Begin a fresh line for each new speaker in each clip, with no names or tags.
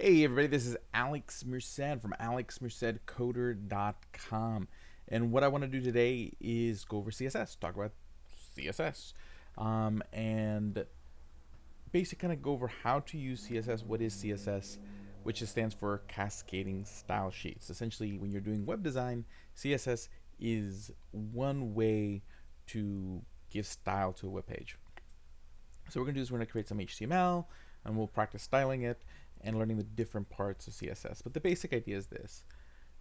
Hey everybody, this is Alex Merced from alexmercedcoder.com, and what I want to do today is go over CSS, talk about CSS, and basically kind of go over how to use CSS, what is CSS, which stands for Cascading Style Sheets. Essentially, when you're doing web design, CSS is one way to give style to a web page. So what we're going to do is we're going to create some HTML, and we'll practice styling it and learning the different parts of CSS. But the basic idea is this.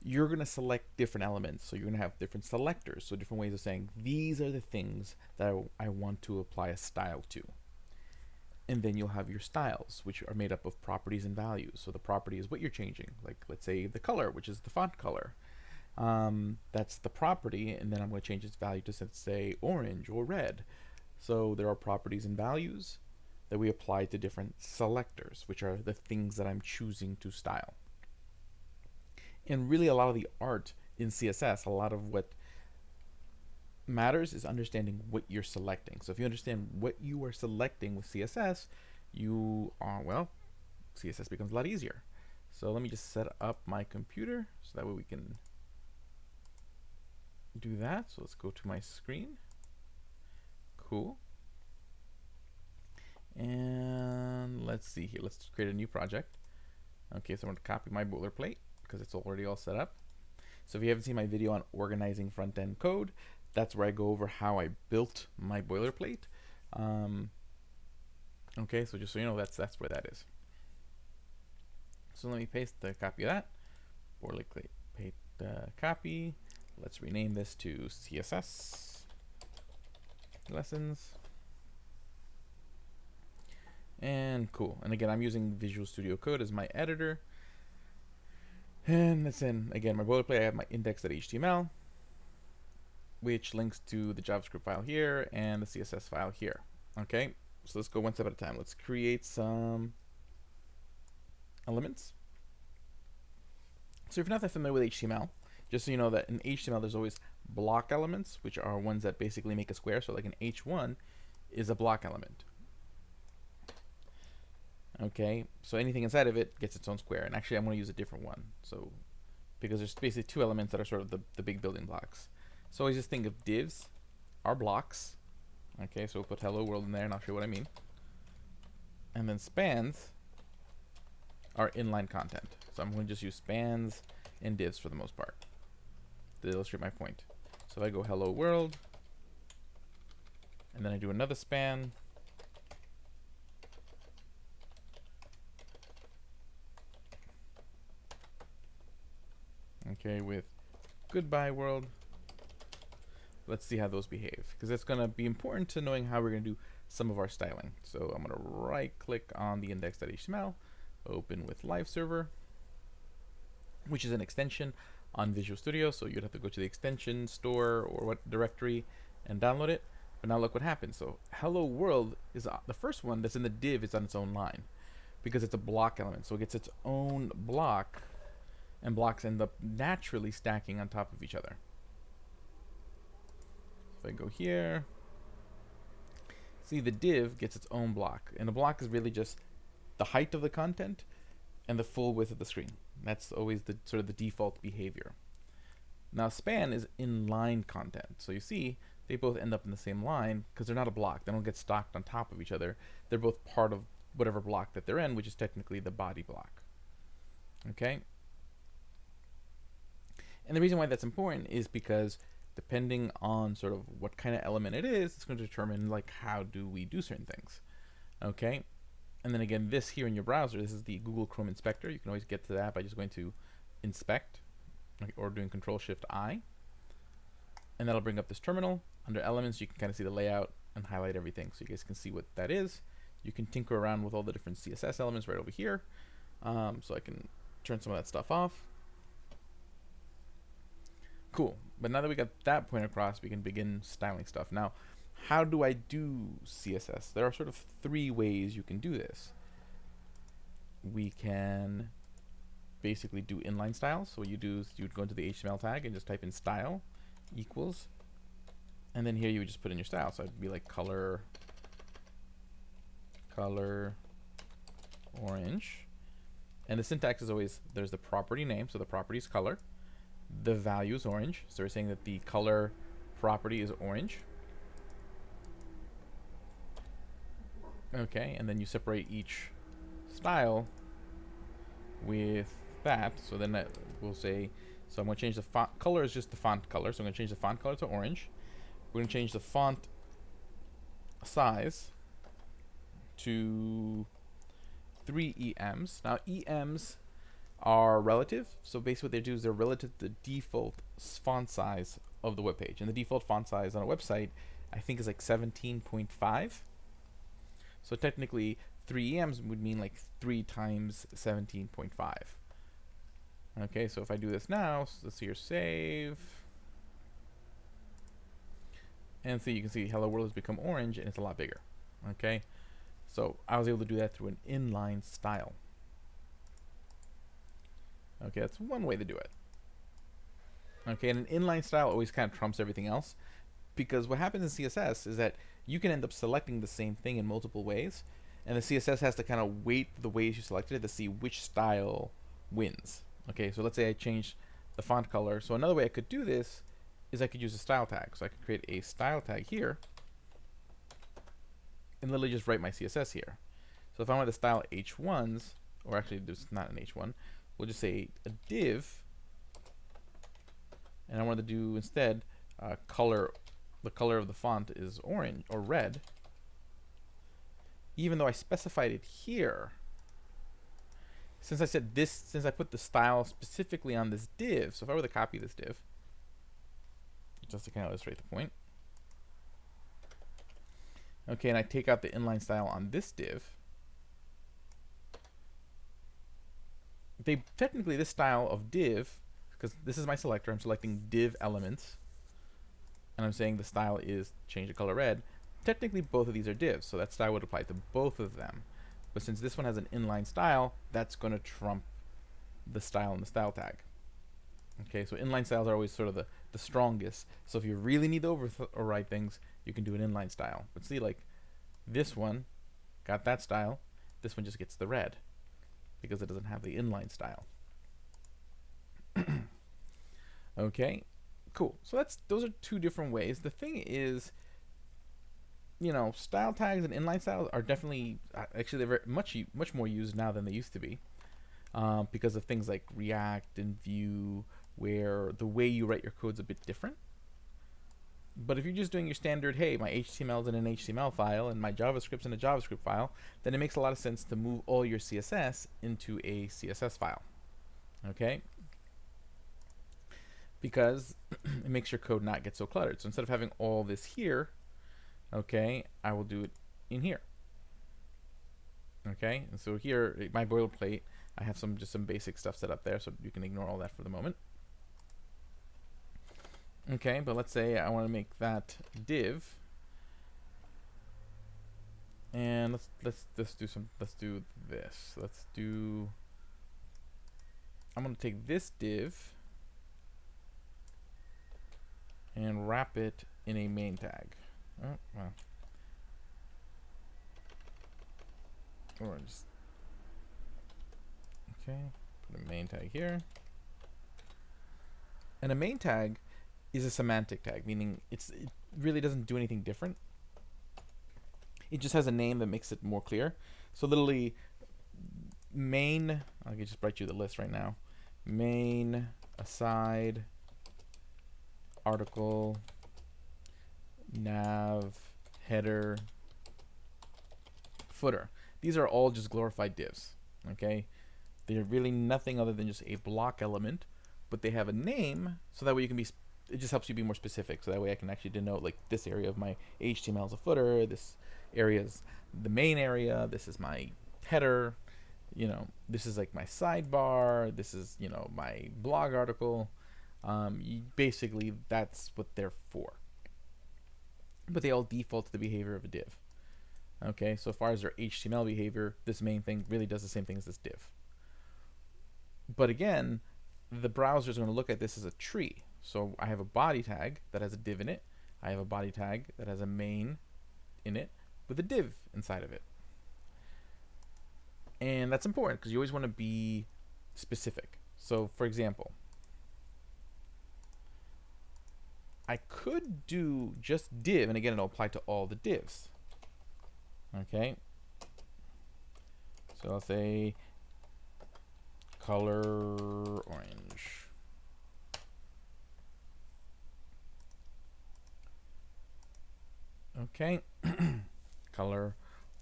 You're going to select different elements. So you're going to have different selectors. So different ways of saying, these are the things that I want to apply a style to. And then you'll have your styles, which are made up of properties and values. So the property is what you're changing. Like, let's say the color, which is the font color. That's the property. And then I'm going to change its value to, say, orange or red. So there are properties and values that we apply to different selectors, which are the things that I'm choosing to style. And really a lot of the art in CSS, a lot of what matters is understanding what you're selecting. So if you understand what you are selecting with CSS, CSS becomes a lot easier. So let me just set up my computer so that way we can do that. So let's go to my screen. Cool. And let's see here. Let's create a new project. Okay, so I'm going to copy my boilerplate because it's already all set up. So if you haven't seen my video on organizing front-end code, that's where I go over how I built my boilerplate. Okay, so just so you know, that's where that is. So let me paste the copy of that. Boilerplate copy. Let's rename this to CSS lessons. And cool. And again, I'm using Visual Studio Code as my editor. And that's in, again, my boilerplate. I have my index.html, which links to the JavaScript file here and the CSS file here. Okay, so let's go one step at a time. Let's create some elements. So if you're not that familiar with HTML, just so you know that in HTML there's always block elements, which are ones that basically make a square. So like an H1 is a block element. Okay, so anything inside of it gets its own square, and actually I'm going to use a different one. So because there's basically two elements that are sort of the big building blocks. So always just think of divs are blocks. Okay, so we'll put hello world in there, and I'll show you what I mean. And then spans are inline content. So I'm going to just use spans and divs for the most part to illustrate my point. So if I go hello world, and then I do another span, okay, with goodbye world. Let's see how those behave, because that's going to be important to knowing how we're going to do some of our styling. So I'm going to right click on the index.html, open with live server, which is an extension on Visual Studio. So you'd have to go to the extension store or what directory and download it. But now look what happens. So hello world is the first one that's in the div is on its own line because it's a block element. So it gets its own block, and blocks end up naturally stacking on top of each other. If I go here, see the div gets its own block, and the block is really just the height of the content and the full width of the screen. That's always the sort of the default behavior. Now span is inline content, so you see they both end up in the same line because they're not a block. They don't get stacked on top of each other. They're both part of whatever block that they're in, which is technically the body block. Okay. And the reason why that's important is because depending on sort of what kind of element it is, it's going to determine like how do we do certain things. Okay. And then again, this here in your browser, this is the Google Chrome Inspector. You can always get to that by just going to Inspect, or doing Control-Shift-I. And that'll bring up this terminal. Under Elements, you can kind of see the layout and highlight everything, so you guys can see what that is. You can tinker around with all the different CSS elements right over here. So I can turn some of that stuff off. Cool. But now that we got that point across, we can begin styling stuff. Now, how do I do CSS? There are sort of three ways you can do this. We can basically do inline styles. So what you do is you'd go into the HTML tag and just type in style equals, and then here you would just put in your style. So it'd be like color orange, And the syntax is always, there's the property name, so the property is color. The value is orange, so we're saying that the color property is orange. Okay, and then you separate each style with that. So then that will say, so I'm going to change the font color is just the font color. So I'm going to change the font color to orange. We're going to change the font size to 3 EMs. Now EMs are relative. So basically what they do is they're relative to the default font size of the web page. And the default font size on a website, I think, is like 17.5. So technically 3 EMs would mean like 3 times 17.5. Okay, so if I do this now, so let's see here, save. And so you can see Hello World has become orange and it's a lot bigger. Okay, so I was able to do that through an inline style. Okay, that's one way to do it. Okay, and an inline style always kind of trumps everything else, because what happens in CSS is that you can end up selecting the same thing in multiple ways, and the CSS has to kind of weight the ways you selected it to see which style wins. Okay, so let's say I change the font color. So another way I could do this is I could use a style tag. So I could create a style tag here and literally just write my CSS here. So if I want the style H1s, or actually there's not an H1, we'll just say a div, and I want to do instead color. The color of the font is orange or red, even though I specified it here. Since I said this, since I put the style specifically on this div, so if I were to copy this div, just to kind of illustrate the point, okay, and I take out the inline style on this div, technically this style of div, because this is my selector, I'm selecting div elements, and I'm saying the style is change the color red. Technically both of these are divs, so that style would apply to both of them. But since this one has an inline style, that's going to trump the style in the style tag. Okay, so inline styles are always sort of the strongest. So if you really need to override things, you can do an inline style. But see, like this one got that style, this one just gets the red because it doesn't have the inline style. Okay, cool. So those are two different ways. The thing is, you know, style tags and inline styles are definitely, actually they're much more used now than they used to be, because of things like React and Vue, where the way you write your code's a bit different. But if you're just doing your standard, hey, my HTML is in an HTML file and my JavaScript's in a JavaScript file, then it makes a lot of sense to move all your CSS into a CSS file. Okay? Because it makes your code not get so cluttered. So instead of having all this here, okay, I will do it in here. Okay, and so here, my boilerplate, I have just some basic stuff set up there, so you can ignore all that for the moment. Okay, but let's say I want to make that div, and let's do this. I'm going to take this div and wrap it in a main tag. Oh, well. Or just, okay, put a main tag here. And a main tag is a semantic tag, meaning it really doesn't do anything different. It just has a name that makes it more clear. So literally, main, I can just write you the list right now. Main, aside, article, nav, header, footer. These are all just glorified divs. Okay, they're really nothing other than just a block element, but they have a name, so that way you can be. It just helps you be more specific. So that way I can actually denote, like, this area of my HTML is a footer, this area is the main area, this is my header, you know, this is like my sidebar, this is, you know, my blog article. Basically, that's what they're for. But they all default to the behavior of a div. Okay, so far as their HTML behavior, this main thing really does the same thing as this div. But again, the browser is going to look at this as a tree. So I have a body tag that has a div in it. I have a body tag that has a main in it with a div inside of it. And that's important because you always want to be specific. So for example, I could do just div, and again, it'll apply to all the divs. Okay. So I'll say color orange. Okay. Color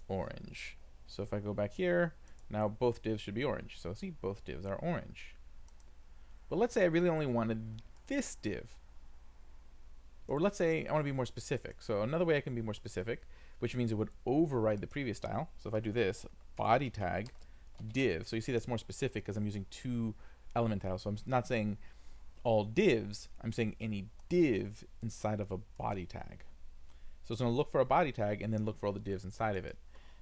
orange. So if I go back here, now both divs should be orange. So see, both divs are orange. But let's say I really only wanted this div. Or let's say I want to be more specific. So another way I can be more specific, which means it would override the previous style. So if I do this, body tag div. So you see that's more specific because I'm using two element tiles. So I'm not saying all divs, I'm saying any div inside of a body tag. So it's going to look for a body tag and then look for all the divs inside of it.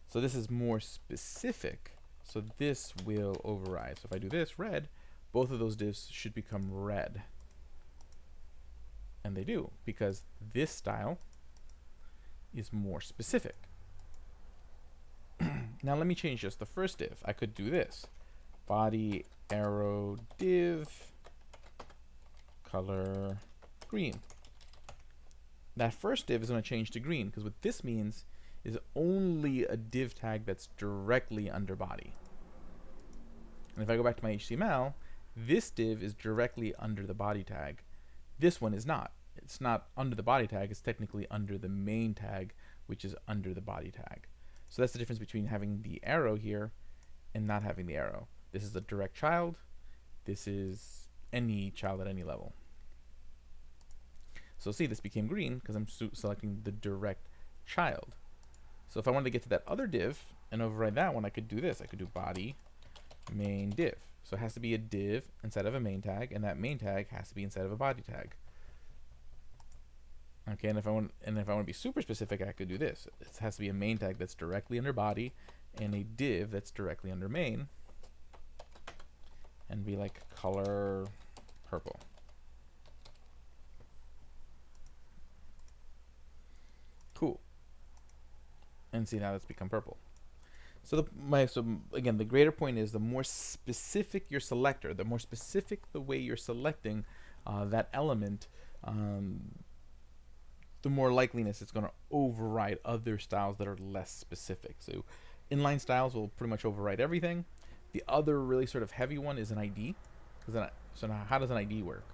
So this is more specific. So this will override. So if I do this, red, both of those divs should become red. And they do, because this style is more specific. Now let me change just the first div. I could do this. Body arrow div color green. That first div is going to change to green, because what this means is only a div tag that's directly under body. And if I go back to my HTML, this div is directly under the body tag. This one is not. It's not under the body tag. It's technically under the main tag, which is under the body tag. So that's the difference between having the arrow here and not having the arrow. This is a direct child. This is any child at any level. So see, this became green because I'm selecting the direct child. So if I wanted to get to that other div and override that one, I could do this. I could do body main div. So it has to be a div inside of a main tag, and that main tag has to be inside of a body tag. Okay, and if I want to be super specific, I could do this. It has to be a main tag that's directly under body and a div that's directly under main, and be like color purple. Cool. And see, now that's become purple. So again, the greater point is the more specific your selector, the more specific the way you're selecting that element, the more likeliness it's going to override other styles that are less specific. So inline styles will pretty much override everything. The other really sort of heavy one is an ID. So now how does an ID work?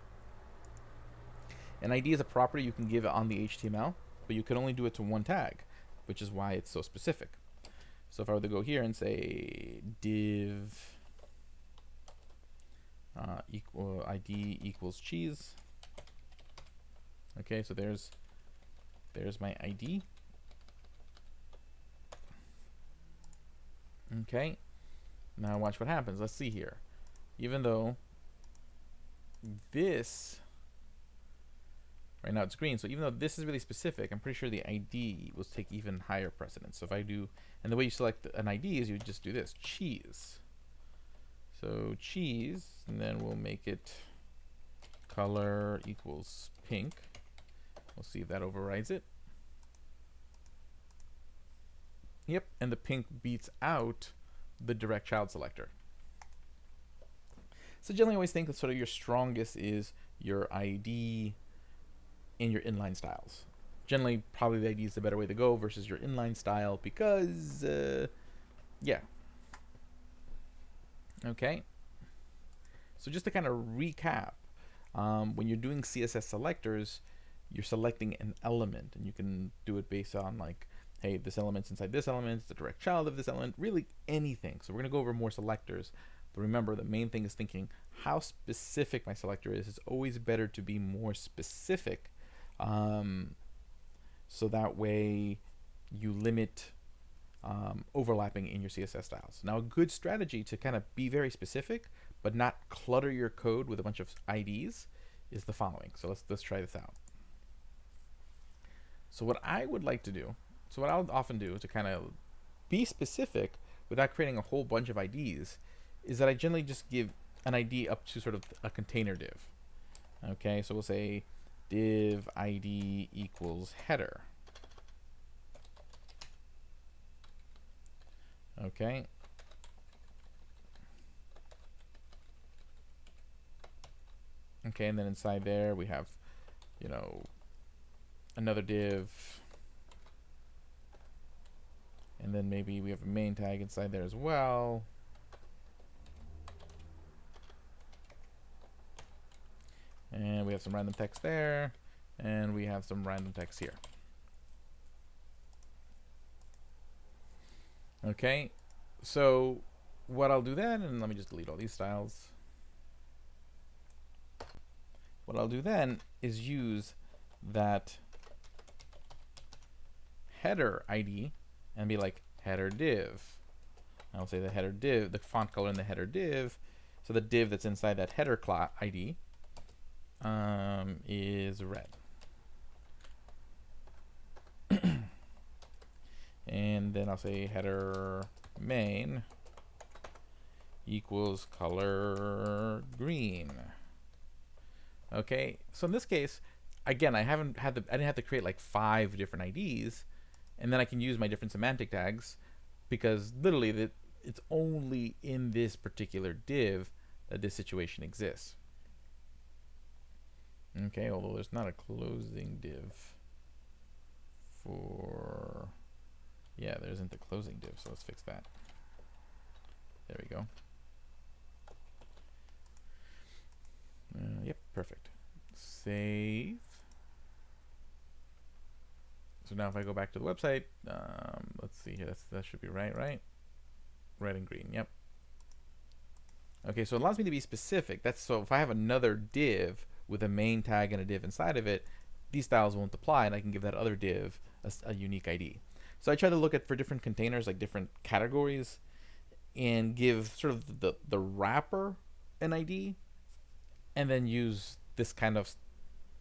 An ID is a property you can give on the HTML, but you can only do it to one tag, which is why it's so specific. So if I were to go here and say div ID equals cheese. Okay, so there's my ID. Okay, now watch what happens. Let's see here. Even though this, right now it's green, so even though this is really specific, I'm pretty sure the ID will take even higher precedence. So if I do, and the way you select an ID is you just do this, cheese. So cheese, and then we'll make it color equals pink. We'll see if that overrides it. Yep, and the pink beats out the direct child selector. So generally I always think that sort of your strongest is your ID and your inline styles. Generally, probably the ID is the better way to go versus your inline style because, yeah. Okay. So just to kind of recap, when you're doing CSS selectors, you're selecting an element, and you can do it based on like, hey, this element's inside this element, it's the direct child of this element, really anything. So we're going to go over more selectors. But remember, the main thing is thinking how specific my selector is. It's always better to be more specific, so that way you limit overlapping in your CSS styles. Now, a good strategy to kind of be very specific but not clutter your code with a bunch of IDs is the following. So let's try this out. So what I would like to do, so what I'll often do to kind of be specific without creating a whole bunch of IDs, is that I generally just give an ID up to sort of a container div. Okay, so we'll say div ID equals header. Okay, Okay, and then inside there we have, another div, and then maybe we have a main tag inside there as well. And we have some random text there, and we have some random text here. Okay, so what I'll do then, and let me just delete all these styles. What I'll do then is use that header ID and be like header div. I'll say the header div, the font color in the header div. So the div that's inside that header ID is red. And then I'll say header main equals color green. Okay, so in this case, again, I didn't have to create like 5 different IDs, and then I can use my different semantic tags, because literally it's only in this particular div that this situation exists. Okay, although there's not a closing div for, yeah, there isn't a closing div, so let's fix that. There we go. Yep, perfect. Save. So now if I go back to the website, let's see here, that should be right? Red and green, yep. Okay, so it allows me to be specific. So if I have another div with a main tag and a div inside of it, these styles won't apply, and I can give that other div a unique ID. So I try to look at, for different containers, like different categories, and give sort of the wrapper an ID, and then use this kind of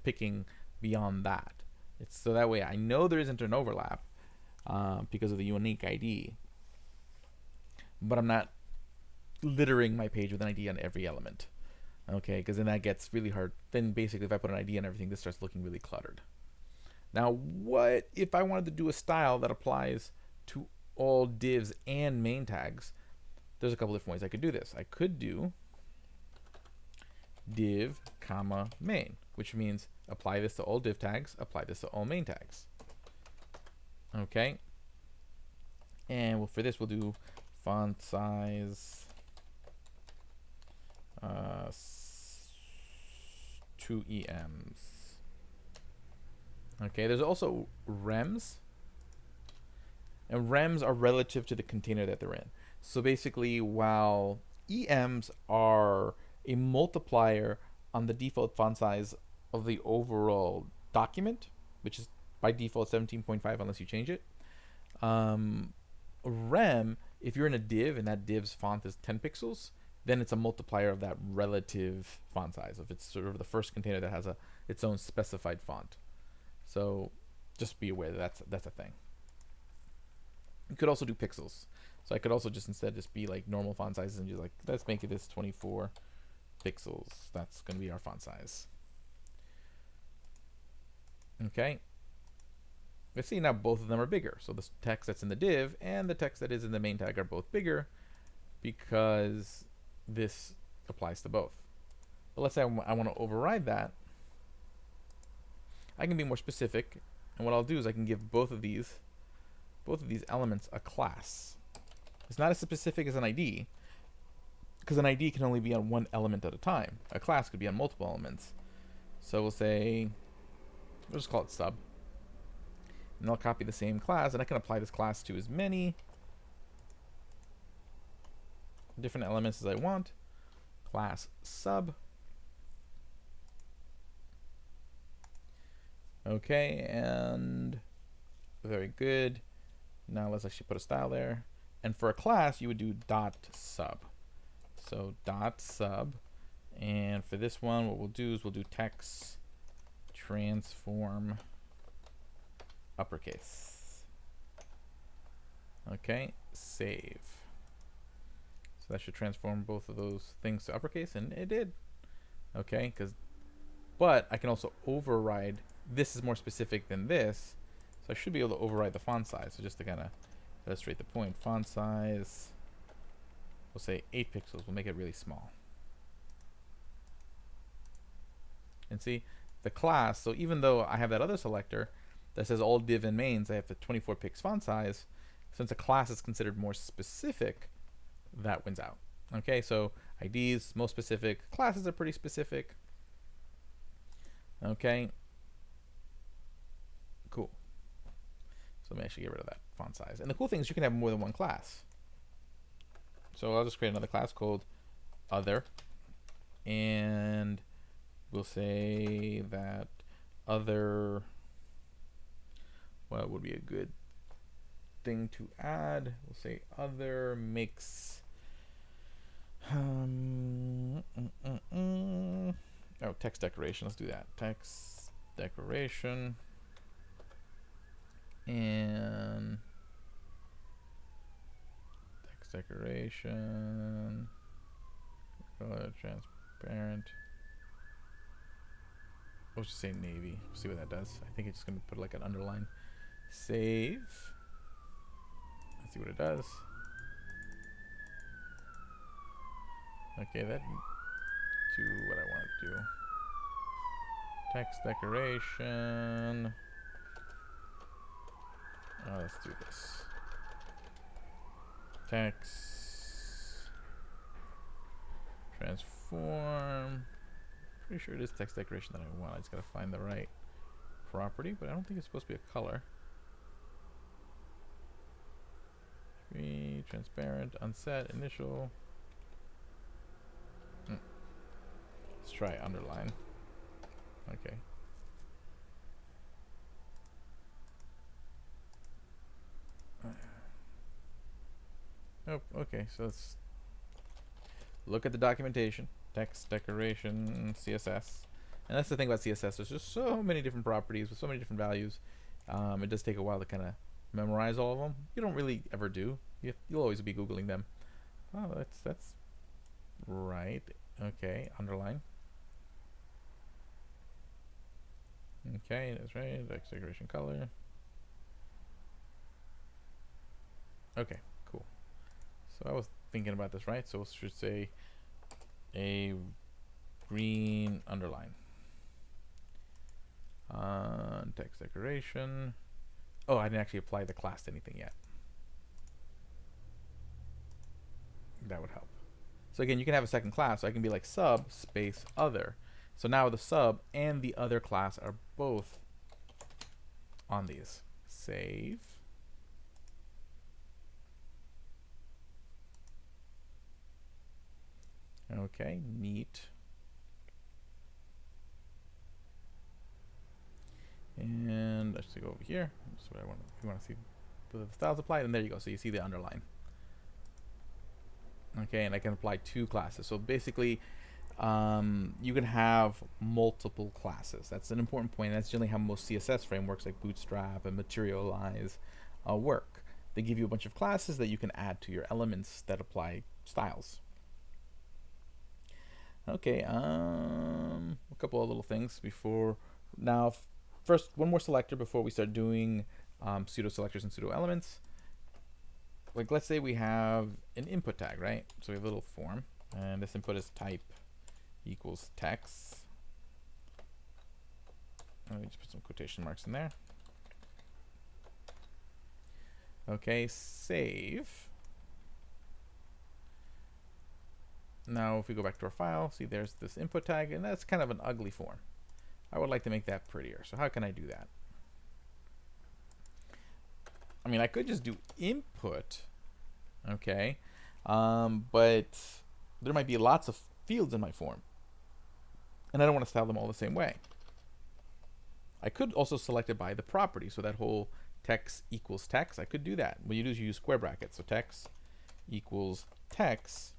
picking beyond that. It's so that way I know there isn't an overlap because of the unique ID, but I'm not littering my page with an ID on every element. Okay, because then that gets really hard. Then basically if I put an ID on everything, this starts looking really cluttered. Now, what if I wanted to do a style that applies to all divs and main tags? There's a couple different ways I could do this. I could do div, comma, main, which means apply this to all div tags, apply this to all main tags. Okay. And for this, we'll do font size 2 EMs. Okay, there's also Rems. And Rems are relative to the container that they're in. So basically, while EMs are a multiplier on the default font size of the overall document, which is by default 17.5 unless you change it. Rem, if you're in a div and that div's font is 10 pixels, then it's a multiplier of that relative font size, if it's sort of the first container that has its own specified font. So just be aware that that's a thing. You could also do pixels. So I could also instead be like normal font sizes and just like, let's make it this 24 pixels. That's going to be our font size. Okay. Let's see, now both of them are bigger. So the text that's in the div and the text that is in the main tag are both bigger because this applies to both. But let's say I want to override that. I can be more specific, and what I'll do is I can give both of these elements a class. It's not as specific as an ID, because an ID can only be on one element at a time. A class could be on multiple elements. So we'll say, we'll just call it sub. And I'll copy the same class, and I can apply this class to as many different elements as I want. Class sub. Okay, and very good. Now let's actually put a style there. And for a class, you would do dot sub. So dot sub. And for this one, what we'll do is we'll do text transform uppercase. Okay, save. So that should transform both of those things to uppercase, and it did. Okay, but I can also override. This is more specific than this, so I should be able to override the font size. So just to kind of illustrate the point, font size, we'll say 8 pixels. We'll make it really small. And see the class. So even though I have that other selector that says all div and mains, I have the 24 pix font size. Since a class is considered more specific, that wins out. Okay, so IDs, most specific. Classes are pretty specific. Okay. Cool. So let me actually get rid of that font size. And the cool thing is you can have more than one class. So I'll just create another class called other. And we'll say that other, what would be a good thing to add? We'll say other makes oh, text decoration. Let's do that. Text decoration and text decoration. Color transparent. We'll just say navy. See what that does. I think it's just gonna put like an underline. Save. Let's see what it does. Okay, that do what I want to do. Text decoration. Oh, let's do this. Text transform. Pretty sure it is text decoration that I want. I just gotta find the right property, but I don't think it's supposed to be a color. Transparent, unset, initial. Let's try underline. Okay. Oh, okay, so let's look at the documentation. Text decoration, CSS. And that's the thing about CSS. There's just so many different properties with so many different values. It does take a while to kind of memorize all of them. You don't really ever do. You'll always be Googling them. Oh, that's right. Okay, underline. Okay, that's right. Text decoration color. Okay, cool. So I was thinking about this, right? So we should say a green underline. Text decoration. Oh, I didn't actually apply the class to anything yet. That would help. So again, you can have a second class. So I can be like sub space other. So now the sub and the other class are both on these. Save. Okay, neat. And let's go over here. That's what I want. You want to see the styles applied, and there you go. So you see the underline. Okay, and I can apply two classes. So basically, you can have multiple classes. That's an important point. That's generally how most CSS frameworks like Bootstrap and Materialize work. They give you a bunch of classes that you can add to your elements that apply styles. Okay, a couple of little things before now. First, one more selector before we start doing pseudo selectors and pseudo elements. Like, let's say we have an input tag, right? So we have a little form, and this input is type equals text. Let me just put some quotation marks in there. Okay, save. Now, if we go back to our file, see there's this input tag, and that's kind of an ugly form. I would like to make that prettier. So how can I do that? I mean, I could just do input, okay, but there might be lots of fields in my form, and I don't want to style them all the same way. I could also select it by the property, so that whole text equals text, I could do that. What you do is you use square brackets, so text equals text.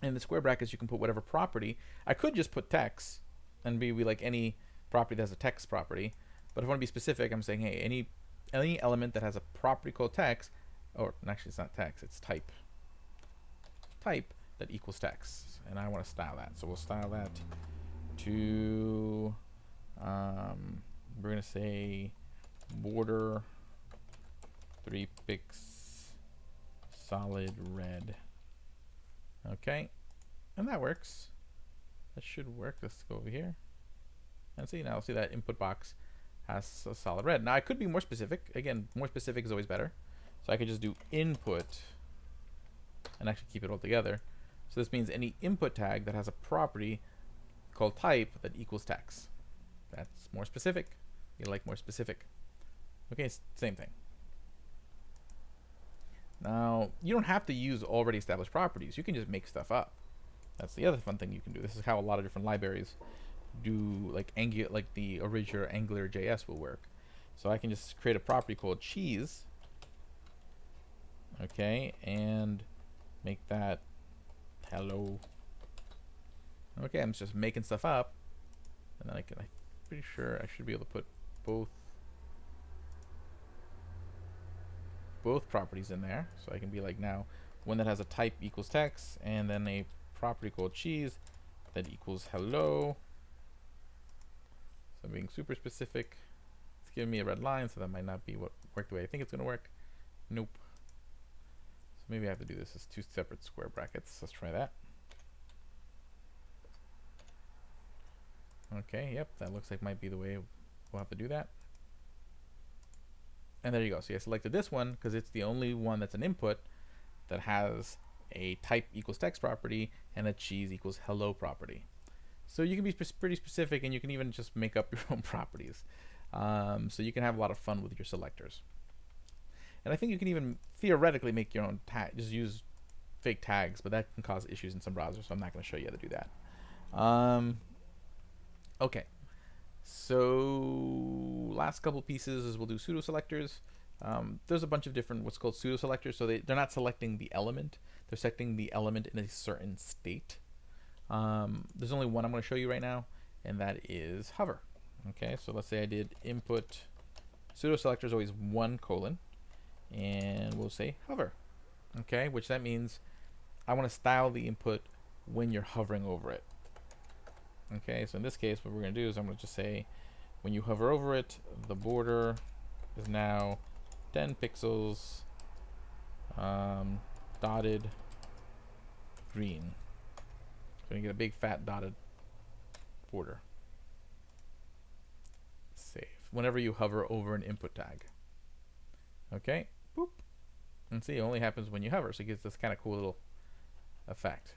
In the square brackets, you can put whatever property. I could just put text and be like any property that has a text property, but if I want to be specific, I'm saying, hey, any element that has a property called text, or actually it's not text, it's type that equals text, and I want to style that. So we'll style that to we're gonna say border 3 pix solid red. Okay, and that works. That should work. Let's go over here and see. Now see that input box has a solid red. Now I could be more specific. Again, more specific is always better. So I could just do input and actually keep it all together. So this means any input tag that has a property called type that equals text. That's more specific. You like more specific. Okay, same thing. Now, you don't have to use already established properties. You can just make stuff up. That's the other fun thing you can do. This is how a lot of different libraries do, like the original Angular JS will work. So I can just create a property called cheese. Okay, and make that hello. Okay, I'm just making stuff up, and then I'm pretty sure I should be able to put both properties in there. So I can be like, now one that has a type equals text, and then a property called cheese that equals hello. So I'm being super specific. It's giving me a red line, so that might not be what worked the way I think it's going to work. Nope. So maybe I have to do this as two separate square brackets. Let's try that. Okay, yep, that looks like might be the way we'll have to do that. And there you go. So I selected this one because it's the only one that's an input that has a type equals text property and a cheese equals hello property. So you can be pretty specific, and you can even just make up your own properties. So you can have a lot of fun with your selectors. And I think you can even theoretically make your own tag, just use fake tags, but that can cause issues in some browsers, so I'm not going to show you how to do that. Okay, so last couple pieces is we'll do pseudo selectors. There's a bunch of different what's called pseudo selectors, so they're not selecting the element, they're selecting the element in a certain state. There's only one I'm going to show you right now, and that is hover. Okay, so let's say I did input pseudo selector is always 1:, and we'll say hover. Okay, which that means I want to style the input when you're hovering over it. Okay, so in this case, what we're going to do is I'm going to just say, when you hover over it, the border is now 10 pixels dotted green. So you get a big fat dotted border. Save. Whenever you hover over an input tag. Okay, boop. And see, it only happens when you hover, so it gives this kind of cool little effect.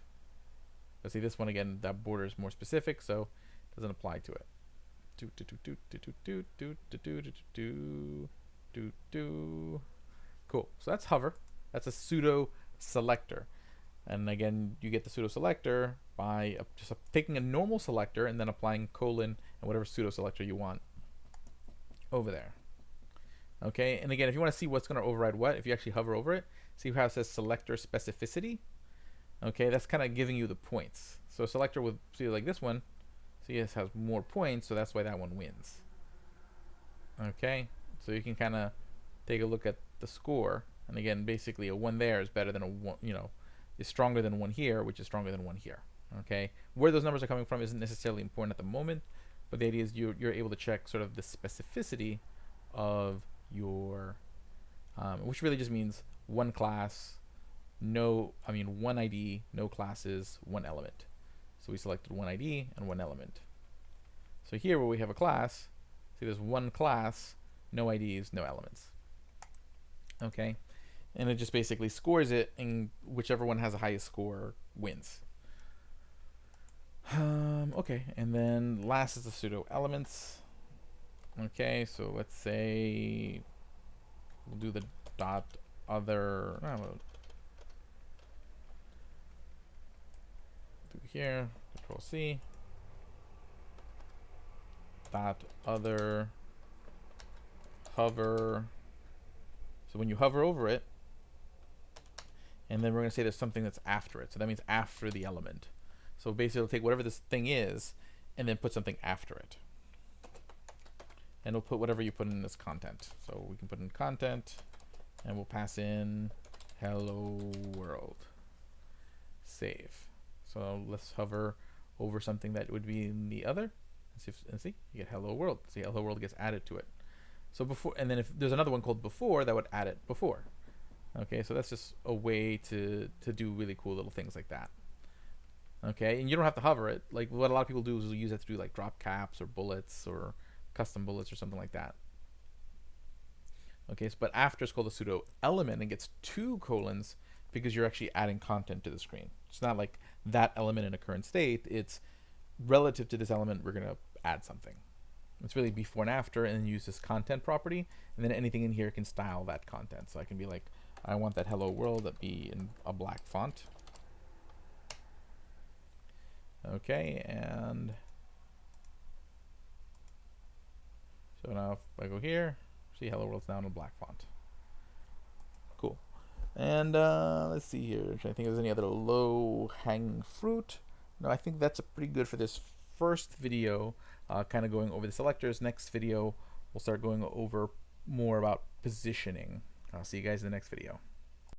But see, this one again, that border is more specific, so it doesn't apply to it. Cool. So that's hover. That's a pseudo selector. And again, you get the pseudo selector by just taking a normal selector and then applying colon and whatever pseudo selector you want over there. Okay, and again, if you want to see what's going to override what, if you actually hover over it, see how it says selector specificity? Okay, that's kind of giving you the points. So a selector with, see like this one, see it has more points, so that's why that one wins. Okay, so you can kind of take a look at the score, and again, basically a 1 there is better than a 1, is stronger than 1 here, which is stronger than 1 here. Okay, where those numbers are coming from isn't necessarily important at the moment, but the idea is you're able to check sort of the specificity of your, which really just means one class, one ID, no classes, one element. So we selected one ID and one element. So here where we have a class, see there's one class, no IDs, no elements. Okay, and it just basically scores it, and whichever one has the highest score wins. Okay, and then last is the pseudo elements. Okay, so let's say we'll do the dot other. Do here, Control C. Dot other hover. So when you hover over it, and then we're going to say there's something that's after it. So that means after the element. So basically it'll take whatever this thing is and then put something after it. And it'll put whatever you put in this content. So we can put in content, and we'll pass in hello world. Save. So let's hover over something that would be in the other. And see, you get hello world. See, hello world gets added to it. So before, and then if there's another one called before, that would add it before. Okay, so that's just a way to do really cool little things like that. Okay, and you don't have to hover it. Like what a lot of people do is use it to do like drop caps or bullets or custom bullets or something like that. Okay, so, but after it's called a pseudo element and gets two colons because you're actually adding content to the screen. It's not like that element in a current state. It's relative to this element, we're going to add something. It's really before and after, and then use this content property, and then anything in here can style that content. So I can be like, I want that hello world to be in a black font. Okay, and so now if I go here, see hello world's now in a black font. Cool. And let's see here. I think there's any other low hanging fruit. No, I think that's pretty good for this first video, kind of going over the selectors. Next video, we'll start going over more about positioning. I'll see you guys in the next video.